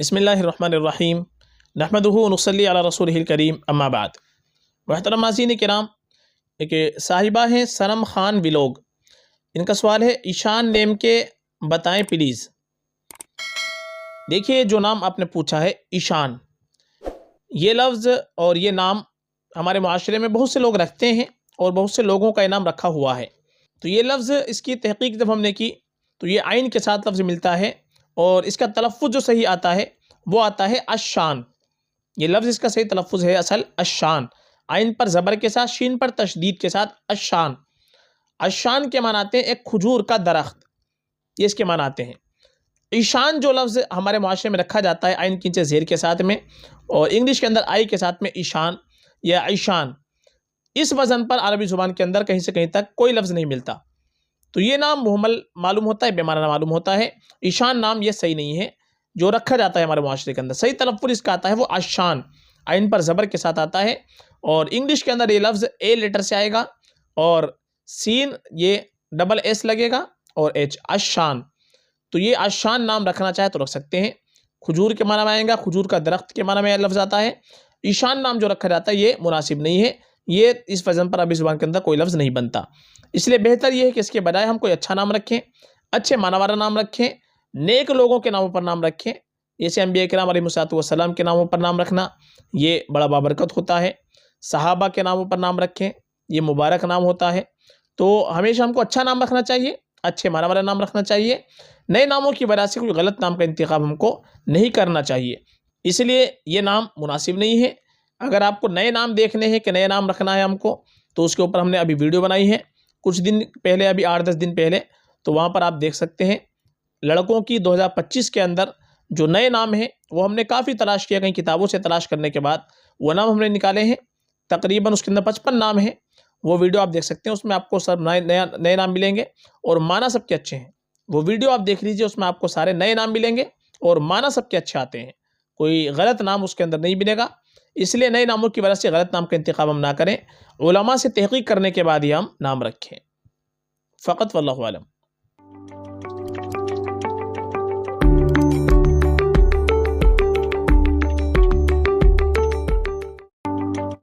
بسم اللہ الرحمن الرحیم نحمدہ ونصلی علی رسولہ الکریم اما بعد۔ محترم ناظرین کرام، ایک صاحبہ ہیں صنم خان ولاگ، ان کا سوال ہے ایشان نیم کے بتائیں پلیز۔ دیکھیے، جو نام آپ نے پوچھا ہے ایشان، یہ لفظ اور یہ نام ہمارے معاشرے میں بہت سے لوگ رکھتے ہیں اور بہت سے لوگوں کا یہ نام رکھا ہوا ہے۔ تو یہ لفظ، اس کی تحقیق جب ہم نے کی تو یہ عین کے ساتھ لفظ ملتا ہے اور اس کا تلفظ جو صحیح آتا ہے وہ آتا ہے الشان۔ یہ لفظ اس کا صحیح تلفظ ہے اصل الشان، عین پر زبر کے ساتھ، شین پر تشدید کے ساتھ الشان۔ الشان کے معنی آتے ہیں ایک کھجور کا درخت، یہ اس کے معنی آتے ہیں۔ ایشان جو لفظ ہمارے معاشرے میں رکھا جاتا ہے عین کے نیچے زیر کے ساتھ میں، اور انگلش کے اندر آئی کے ساتھ میں ایشان یا ایشان، اس وزن پر عربی زبان کے اندر کہیں سے کہیں تک کوئی لفظ نہیں ملتا۔ تو یہ نام محمل معلوم ہوتا ہے، بے معنی معلوم ہوتا ہے۔ ایشان نام یہ صحیح نہیں ہے جو رکھا جاتا ہے ہمارے معاشرے کے اندر۔ صحیح تلفظ اس کا آتا ہے وہ الشان، عین پر زبر کے ساتھ آتا ہے، اور انگلش کے اندر یہ لفظ اے لیٹر سے آئے گا اور سین یہ ڈبل ایس لگے گا اور ایچ، الشان۔ تو یہ الشان نام رکھنا چاہے تو رکھ سکتے ہیں، کھجور کے معنی میں آئے گا، کھجور کا درخت کے معنی میں لفظ آتا ہے۔ ایشان نام جو رکھا جاتا ہے یہ مناسب نہیں ہے، یہ اس وزن پر عربی زبان کے اندر کوئی لفظ نہیں بنتا۔ اس لیے بہتر یہ ہے کہ اس کے بجائے ہم کوئی اچھا نام رکھیں، اچھے معنی والا نام رکھیں، نیک لوگوں کے ناموں پر نام رکھیں، جیسے انبیاء کرام علیہ السلام کے ناموں پر نام رکھنا یہ بڑا بابرکت ہوتا ہے۔ صحابہ کے ناموں پر نام رکھیں، یہ مبارک نام ہوتا ہے۔ تو ہمیشہ ہم کو اچھا نام رکھنا چاہیے، اچھے معنی والا نام رکھنا چاہیے، نئے ناموں کی وجہ سے کوئی غلط نام کا انتخاب ہم کو نہیں کرنا چاہیے۔ اس لیے یہ نام مناسب نہیں ہے۔ اگر آپ کو نئے نام دیکھنے ہیں کہ نئے نام رکھنا ہے ہم کو، تو اس کے اوپر ہم نے ابھی ویڈیو بنائی ہے کچھ دن پہلے، ابھی 8-10 دن پہلے، تو وہاں پر آپ دیکھ سکتے ہیں۔ لڑکوں کی 2025 کے اندر جو نئے نام ہیں وہ ہم نے کافی تلاش کیا، کئی کتابوں سے تلاش کرنے کے بعد وہ نام ہم نے نکالے ہیں، تقریباً اس کے اندر 55 نام ہیں۔ وہ ویڈیو آپ دیکھ سکتے ہیں، اس میں آپ کو سب نئے نام ملیں گے اور معنی سب کے اچھے ہیں۔ وہ ویڈیو آپ دیکھ لیجئے، اس میں آپ کو سارے نئے نام ملیں گے اور معنی سب کے اچھے آتے ہیں، کوئی غلط نام اس کے اندر نہیں ملے گا۔ اس لیے نئے ناموں کی وجہ سے غلط نام کا انتخاب ہم نہ کریں، علماء سے تحقیق کرنے کے بعد ہی ہم نام رکھیں فقط، واللہ اعلم۔